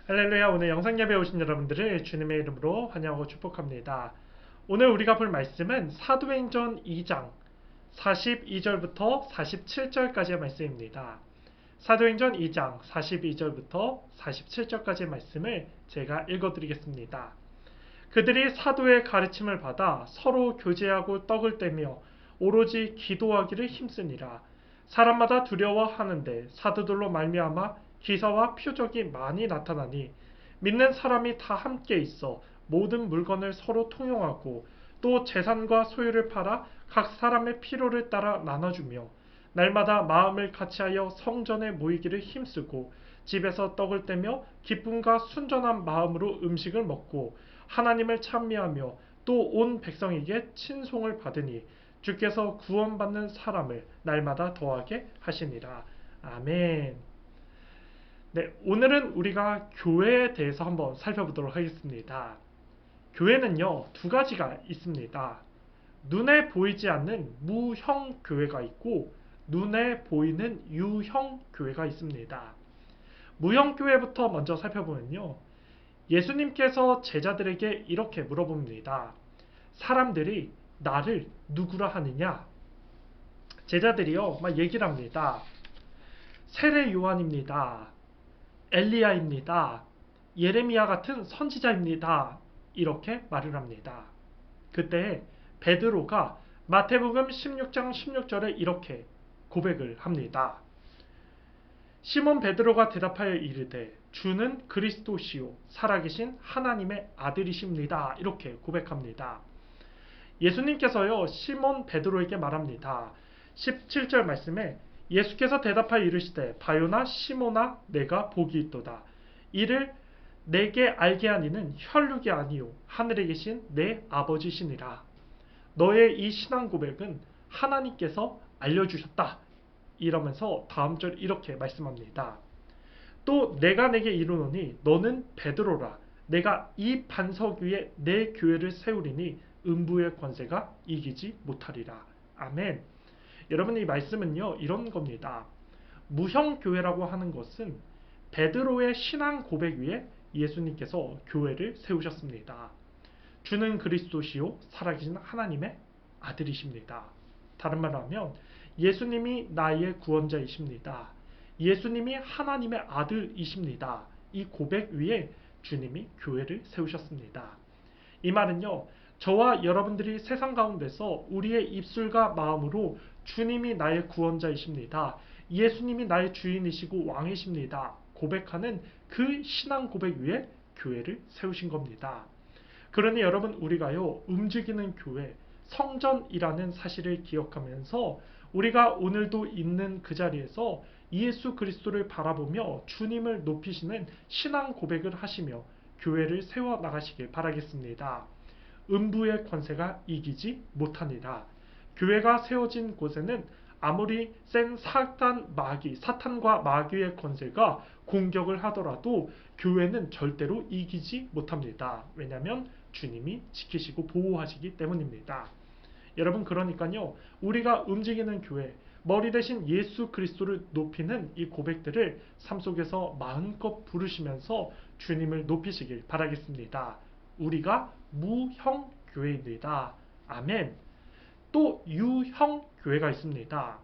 할렐루야. 오늘 영상 예배 오신 여러분들을 주님의 이름으로 환영하고 축복합니다. 오늘 우리가 볼 말씀은 사도행전 2장 42절부터 47절까지의 말씀입니다. 사도행전 2장 42절부터 47절까지의 말씀을 제가 읽어드리겠습니다. 그들이 사도의 가르침을 받아 서로 교제하고 떡을 떼며 오로지 기도하기를 힘쓰니라. 사람마다 두려워하는데 사도들로 말미암아 기사와 표적이 많이 나타나니 믿는 사람이 다 함께 있어 모든 물건을 서로 통용하고 또 재산과 소유를 팔아 각 사람의 필요를 따라 나눠주며 날마다 마음을 같이하여 성전에 모이기를 힘쓰고 집에서 떡을 떼며 기쁨과 순전한 마음으로 음식을 먹고 하나님을 찬미하며 또 온 백성에게 친송을 받으니 주께서 구원받는 사람을 날마다 더하게 하시니라. 아멘. 네, 오늘은 우리가 교회에 대해서 한번 살펴보도록 하겠습니다. 교회는요, 두 가지가 있습니다. 눈에 보이지 않는 무형 교회가 있고 눈에 보이는 유형 교회가 있습니다. 무형 교회부터 먼저 살펴보면요. 예수님께서 제자들에게 이렇게 물어봅니다. 사람들이 나를 누구라 하느냐? 제자들이요, 막 얘기를 합니다. 세례 요한입니다. 엘리야입니다. 예레미야 같은 선지자입니다. 이렇게 말을 합니다. 그때 베드로가 마태복음 16장 16절에 이렇게 고백을 합니다. 시몬 베드로가 대답하여 이르되 주는 그리스도시요 살아계신 하나님의 아들이십니다. 이렇게 고백합니다. 예수님께서요 시몬 베드로에게 말합니다. 17절 말씀에 예수께서 대답하여 이르시되 바요나 시몬아 내가 복이 있도다. 이를 내게 알게 하니는 혈육이 아니요 하늘에 계신 내 아버지시니라. 너의 이 신앙 고백은 하나님께서 알려주셨다. 이러면서 다음 절 이렇게 말씀합니다. 또 내가 내게 이르노니 너는 베드로라. 내가 이 반석 위에 내 교회를 세우리니 음부의 권세가 이기지 못하리라. 아멘. 여러분 이 말씀은요 이런 겁니다. 무형교회라고 하는 것은 베드로의 신앙 고백 위에 예수님께서 교회를 세우셨습니다. 주는 그리스도시요 살아계신 하나님의 아들이십니다. 다른 말로 하면 예수님이 나의 구원자이십니다. 예수님이 하나님의 아들이십니다. 이 고백 위에 주님이 교회를 세우셨습니다. 이 말은요 저와 여러분들이 세상 가운데서 우리의 입술과 마음으로 주님이 나의 구원자이십니다. 예수님이 나의 주인이시고 왕이십니다. 고백하는 그 신앙 고백 위에 교회를 세우신 겁니다. 그러니 여러분 우리가요 움직이는 교회 성전이라는 사실을 기억하면서 우리가 오늘도 있는 그 자리에서 예수 그리스도를 바라보며 주님을 높이시는 신앙 고백을 하시며 교회를 세워 나가시길 바라겠습니다. 음부의 권세가 이기지 못하니라. 교회가 세워진 곳에는 아무리 센 사탄과 마귀의 권세가 공격을 하더라도 교회는 절대로 이기지 못합니다. 왜냐하면 주님이 지키시고 보호하시기 때문입니다. 여러분 그러니까요 우리가 움직이는 교회 머리 대신 예수 그리스도를 높이는 이 고백들을 삶 속에서 마음껏 부르시면서 주님을 높이시길 바라겠습니다. 우리가 무형 교회입니다. 아멘. 또 유형 교회가 있습니다.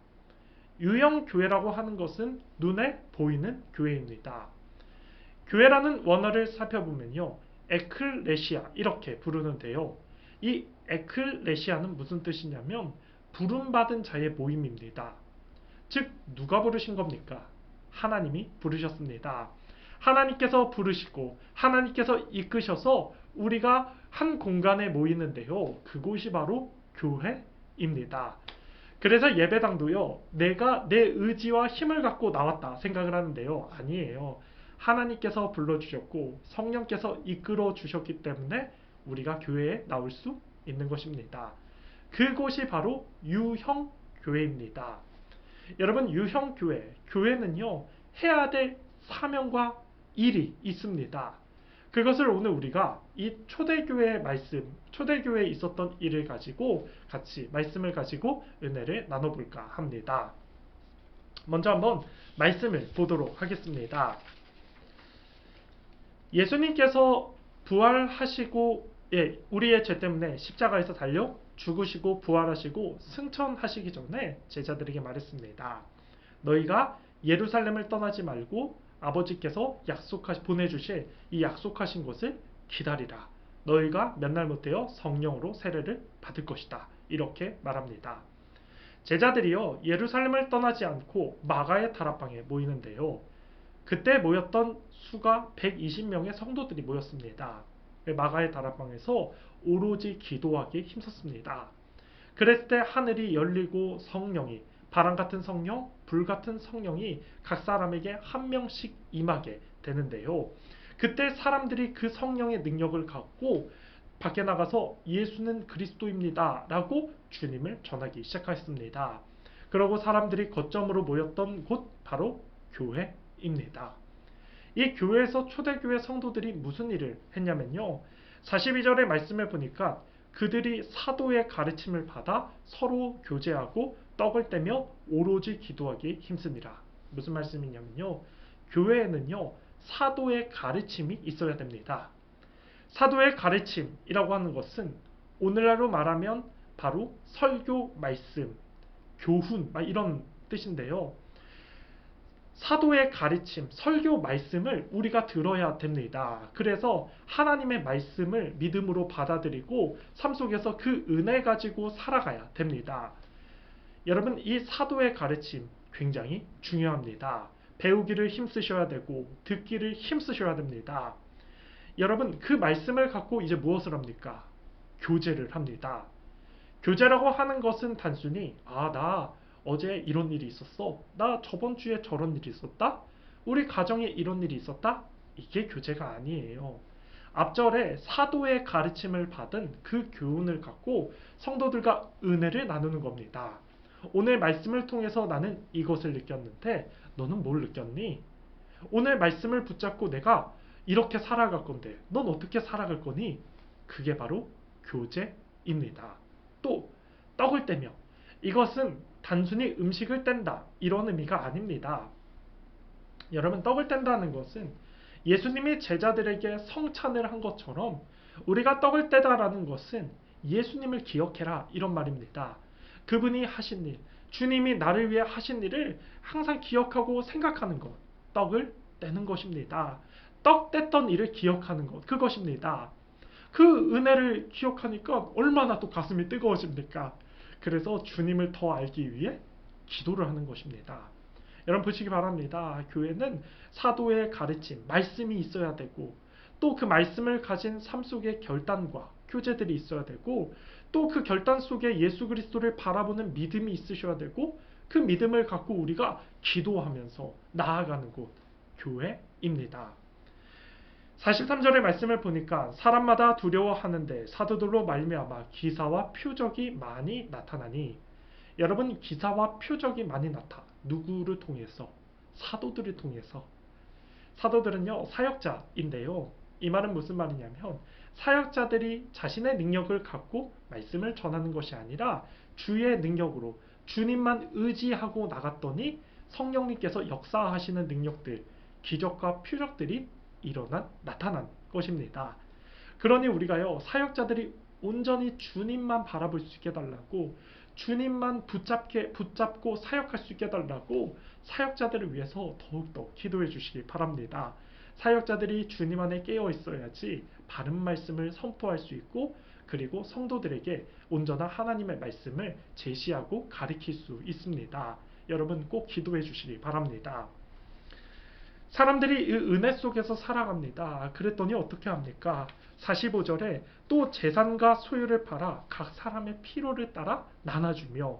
유형 교회라고 하는 것은 눈에 보이는 교회입니다. 교회라는 원어를 살펴보면요. 에클레시아 이렇게 부르는데요. 이 에클레시아는 무슨 뜻이냐면 부름받은 자의 모임입니다. 즉 누가 부르신 겁니까? 하나님이 부르셨습니다. 하나님께서 부르시고 하나님께서 이끄셔서 우리가 한 공간에 모이는데요. 그곳이 바로 교회입니다. 그래서 예배당도요. 내가 내 의지와 힘을 갖고 나왔다 생각을 하는데요. 아니에요. 하나님께서 불러주셨고 성령께서 이끌어 주셨기 때문에 우리가 교회에 나올 수 있는 것입니다. 그곳이 바로 유형 교회입니다. 여러분 유형 교회는요. 해야 될 사명과 일이 있습니다. 그것을 오늘 우리가 이 초대교회의 말씀, 초대교회에 있었던 일을 가지고 같이 말씀을 가지고 은혜를 나눠볼까 합니다. 먼저 한번 말씀을 보도록 하겠습니다. 예수님께서 부활하시고 우리의 죄 때문에 십자가에서 달려 죽으시고 부활하시고 승천하시기 전에 제자들에게 말했습니다. 너희가 예루살렘을 떠나지 말고 아버지께서 보내주실 이 약속하신 곳을 기다리라. 너희가 몇 날 못되어 성령으로 세례를 받을 것이다. 이렇게 말합니다. 제자들이요 예루살렘을 떠나지 않고 마가의 다락방에 모이는데요. 그때 모였던 수가 120명의 성도들이 모였습니다. 마가의 다락방에서 오로지 기도하기에 힘썼습니다. 그랬을 때 하늘이 열리고 성령이 바람 같은 성령, 불 같은 성령이 각 사람에게 한 명씩 임하게 되는데요. 그때 사람들이 그 성령의 능력을 갖고 밖에 나가서 예수는 그리스도입니다 라고 주님을 전하기 시작했습니다. 그러고 사람들이 거점으로 모였던 곳 바로 교회입니다. 이 교회에서 초대교회 성도들이 무슨 일을 했냐면요. 42절의 말씀을 보니까 그들이 사도의 가르침을 받아 서로 교제하고 떡을 떼며 오로지 기도하기에 힘쓰니라. 무슨 말씀이냐면요. 교회에는요. 사도의 가르침이 있어야 됩니다. 사도의 가르침이라고 하는 것은 오늘날로 말하면 바로 설교 말씀, 교훈 이런 뜻인데요. 사도의 가르침, 설교 말씀을 우리가 들어야 됩니다. 그래서 하나님의 말씀을 믿음으로 받아들이고 삶 속에서 그 은혜 가지고 살아가야 됩니다. 여러분, 이 사도의 가르침 굉장히 중요합니다. 배우기를 힘쓰셔야 되고 듣기를 힘쓰셔야 됩니다. 여러분, 그 말씀을 갖고 이제 무엇을 합니까? 교제를 합니다. 교제라고 하는 것은 단순히 나 어제 이런 일이 있었어. 나 저번 주에 저런 일이 있었다. 우리 가정에 이런 일이 있었다. 이게 교제가 아니에요. 앞절에 사도의 가르침을 받은 그 교훈을 갖고 성도들과 은혜를 나누는 겁니다. 오늘 말씀을 통해서 나는 이것을 느꼈는데 너는 뭘 느꼈니? 오늘 말씀을 붙잡고 내가 이렇게 살아갈 건데 넌 어떻게 살아갈 거니? 그게 바로 교제입니다. 또 떡을 떼며 이것은 단순히 음식을 뗀다 이런 의미가 아닙니다. 여러분, 떡을 뗀다는 것은 예수님이 제자들에게 성찬을 한 것처럼 우리가 떡을 떼다라는 것은 예수님을 기억해라 이런 말입니다. 그분이 하신 일, 주님이 나를 위해 하신 일을 항상 기억하고 생각하는 것, 떡을 떼는 것입니다. 떡 뗐던 일을 기억하는 것, 그것입니다. 그 은혜를 기억하니까 얼마나 또 가슴이 뜨거워집니까? 그래서 주님을 더 알기 위해 기도를 하는 것입니다. 여러분 보시기 바랍니다. 교회는 사도의 가르침, 말씀이 있어야 되고 또 그 말씀을 가진 삶 속의 결단과 교제들이 있어야 되고 또 그 결단 속에 예수 그리스도를 바라보는 믿음이 있으셔야 되고 그 믿음을 갖고 우리가 기도하면서 나아가는 곳, 교회입니다. 43절의 말씀을 보니까 사람마다 두려워하는데 사도들로 말미암아 기사와 표적이 많이 나타나니, 여러분 기사와 표적이 많이 누구를 통해서? 사도들을 통해서. 사도들은요 사역자인데요. 이 말은 무슨 말이냐면 사역자들이 자신의 능력을 갖고 말씀을 전하는 것이 아니라 주의 능력으로 주님만 의지하고 나갔더니 성령님께서 역사하시는 능력들, 기적과 표적들이 나타난 것입니다. 그러니 우리가요 사역자들이 온전히 주님만 바라볼 수 있게 해달라고, 주님만 붙잡고 사역할 수 있게 해달라고 사역자들을 위해서 더욱더 기도해 주시기 바랍니다. 사역자들이 주님 안에 깨어 있어야지 바른 말씀을 선포할 수 있고 그리고 성도들에게 온전한 하나님의 말씀을 제시하고 가르칠 수 있습니다. 여러분 꼭 기도해 주시기 바랍니다. 사람들이 이 은혜 속에서 살아갑니다. 그랬더니 어떻게 합니까? 45절에 또 재산과 소유를 팔아 각 사람의 필요를 따라 나눠주며,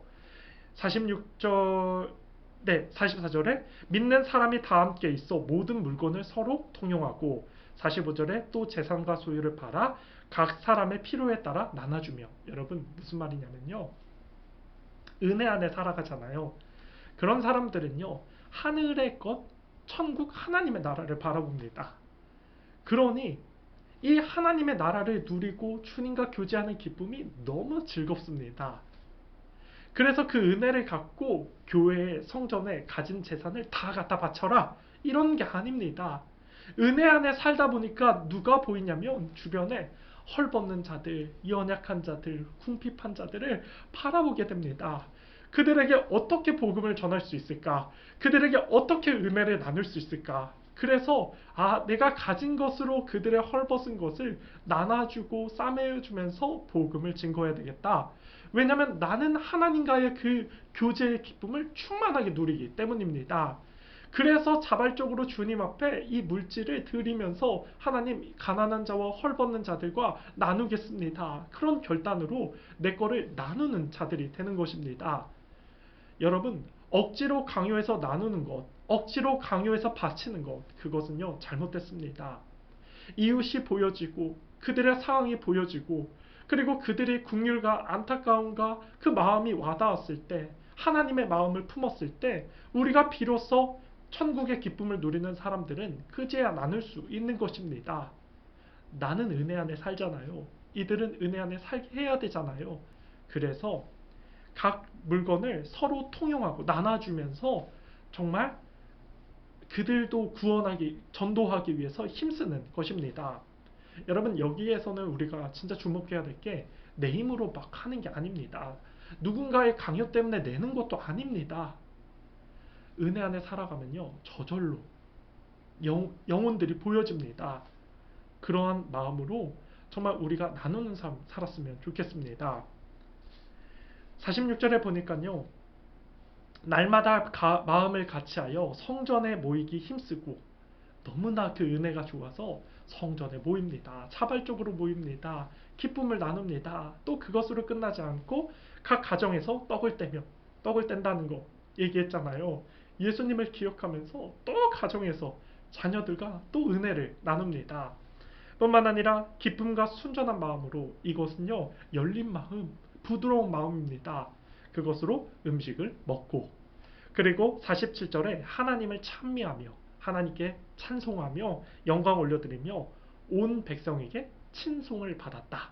44절에 믿는 사람이 다 함께 있어 모든 물건을 서로 통용하고, 45절에 또 재산과 소유를 팔아 각 사람의 필요에 따라 나눠주며. 여러분 무슨 말이냐면요, 은혜 안에 살아가잖아요. 그런 사람들은요 하늘의 것, 천국 하나님의 나라를 바라봅니다. 그러니 이 하나님의 나라를 누리고 주님과 교제하는 기쁨이 너무 즐겁습니다. 그래서 그 은혜를 갖고 교회에 성전에 가진 재산을 다 갖다 바쳐라 이런 게 아닙니다. 은혜 안에 살다 보니까 누가 보이냐면 주변에 헐벗는 자들, 연약한 자들, 궁핍한 자들을 바라보게 됩니다. 그들에게 어떻게 복음을 전할 수 있을까? 그들에게 어떻게 은혜를 나눌 수 있을까? 그래서 내가 가진 것으로 그들의 헐벗은 것을 나눠주고 싸매주면서 복음을 증거해야 되겠다. 왜냐하면 나는 하나님과의 그 교제의 기쁨을 충만하게 누리기 때문입니다. 그래서 자발적으로 주님 앞에 이 물질을 드리면서 하나님, 가난한 자와 헐벗는 자들과 나누겠습니다. 그런 결단으로 내 거를 나누는 자들이 되는 것입니다. 여러분, 억지로 강요해서 나누는 것, 억지로 강요해서 바치는 것, 그것은요 잘못됐습니다. 이웃이 보여지고 그들의 상황이 보여지고 그리고 그들의 국률과 안타까움과 그 마음이 와닿았을 때, 하나님의 마음을 품었을 때 우리가 비로소 천국의 기쁨을 누리는 사람들은 그제야 나눌 수 있는 것입니다. 나는 은혜 안에 살잖아요. 이들은 은혜 안에 살게 해야 되잖아요. 그래서 각 물건을 서로 통용하고 나눠주면서 정말 그들도 구원하기, 전도하기 위해서 힘쓰는 것입니다. 여러분, 여기에서는 우리가 진짜 주목해야 될 게 내 힘으로 막 하는 게 아닙니다. 누군가의 강요 때문에 내는 것도 아닙니다. 은혜 안에 살아가면요 저절로 영혼들이 보여집니다. 그러한 마음으로 정말 우리가 나누는 삶 살았으면 좋겠습니다. 46절에 보니까요, 날마다 마음을 같이하여 성전에 모이기 힘쓰고, 너무나 그 은혜가 좋아서 성전에 모입니다. 자발적으로 모입니다. 기쁨을 나눕니다. 또 그것으로 끝나지 않고 각 가정에서 떡을 뗀다는 거 얘기했잖아요. 예수님을 기억하면서 또 가정에서 자녀들과 또 은혜를 나눕니다. 뿐만 아니라 기쁨과 순전한 마음으로, 이것은요 열린 마음, 부드러운 마음입니다. 그것으로 음식을 먹고, 그리고 47절에 하나님을 찬미하며 하나님께 찬송하며 영광 올려드리며 온 백성에게 칭송을 받았다.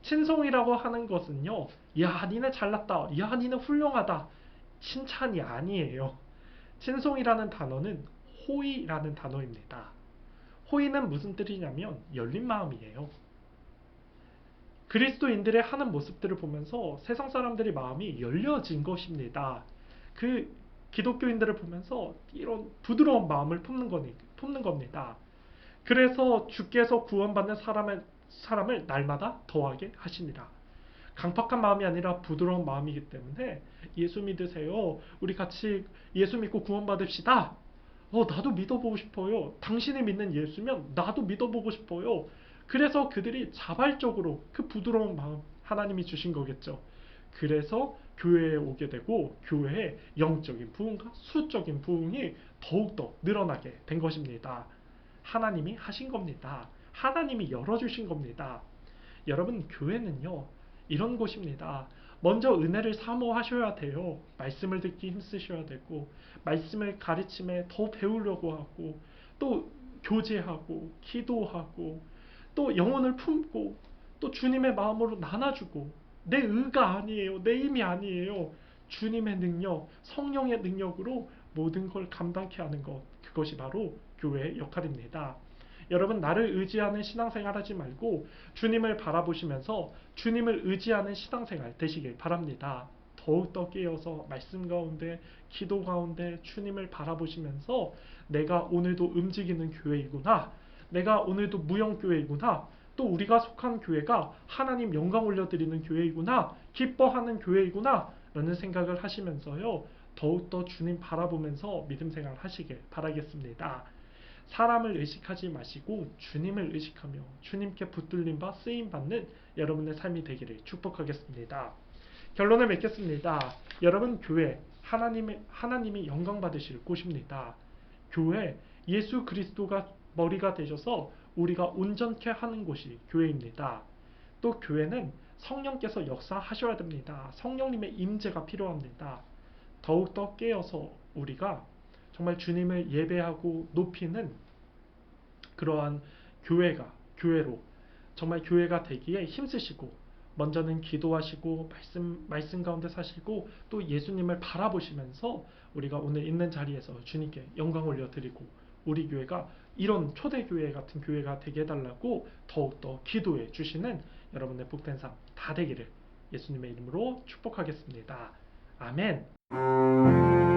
칭송이라고 하는 것은요, 야 니네 잘났다, 야 니네 훌륭하다, 칭찬이 아니에요. 칭송이라는 단어는 호의라는 단어입니다. 호의는 무슨 뜻이냐면 열린 마음이에요. 그리스도인들의 하는 모습들을 보면서 세상 사람들의 마음이 열려진 것입니다. 그 기독교인들을 보면서 이런 부드러운 마음을 품는 겁니다. 그래서 주께서 구원받는 사람을 날마다 더하게 하시니라. 강팍한 마음이 아니라 부드러운 마음이기 때문에 예수 믿으세요. 우리 같이 예수 믿고 구원받읍시다. 나도 믿어보고 싶어요. 당신이 믿는 예수면 나도 믿어보고 싶어요. 그래서 그들이 자발적으로 그 부드러운 마음, 하나님이 주신 거겠죠. 그래서 교회에 오게 되고 교회의 영적인 부흥과 수적인 부흥이 더욱더 늘어나게 된 것입니다. 하나님이 하신 겁니다. 하나님이 열어주신 겁니다. 여러분, 교회는요 이런 곳입니다. 먼저 은혜를 사모하셔야 돼요. 말씀을 듣기 힘쓰셔야 되고, 말씀을 가르침에 더 배우려고 하고, 또 교제하고 기도하고, 또 영혼을 품고, 또 주님의 마음으로 나눠주고. 내 의가 아니에요, 내 힘이 아니에요. 주님의 능력, 성령의 능력으로 모든 걸 감당케 하는 것, 그것이 바로 교회의 역할입니다. 여러분, 나를 의지하는 신앙생활 하지 말고 주님을 바라보시면서 주님을 의지하는 신앙생활 되시길 바랍니다. 더욱더 깨어서 말씀 가운데, 기도 가운데 주님을 바라보시면서 내가 오늘도 움직이는 교회이구나, 내가 오늘도 무형교회이구나, 또 우리가 속한 교회가 하나님 영광 올려드리는 교회이구나, 기뻐하는 교회이구나 라는 생각을 하시면서요 더욱더 주님 바라보면서 믿음생활 하시길 바라겠습니다. 사람을 의식하지 마시고 주님을 의식하며 주님께 붙들림 바 쓰임받는 여러분의 삶이 되기를 축복하겠습니다. 결론을 맺겠습니다. 여러분, 교회 하나님이 영광 받으실 곳입니다. 교회, 예수 그리스도가 머리가 되셔서 우리가 온전케 하는 곳이 교회입니다. 또 교회는 성령께서 역사하셔야 됩니다. 성령님의 임재가 필요합니다. 더욱더 깨어서 우리가 정말 주님을 예배하고 높이는 그러한 교회로 정말 교회가 되기에 힘쓰시고, 먼저는 기도하시고 말씀 가운데 사시고, 또 예수님을 바라보시면서 우리가 오늘 있는 자리에서 주님께 영광 올려드리고 우리 교회가 이런 초대교회 같은 교회가 되게 해달라고 더욱더 기도해 주시는 여러분의 복된 삶 다 되기를 예수님의 이름으로 축복하겠습니다. 아멘.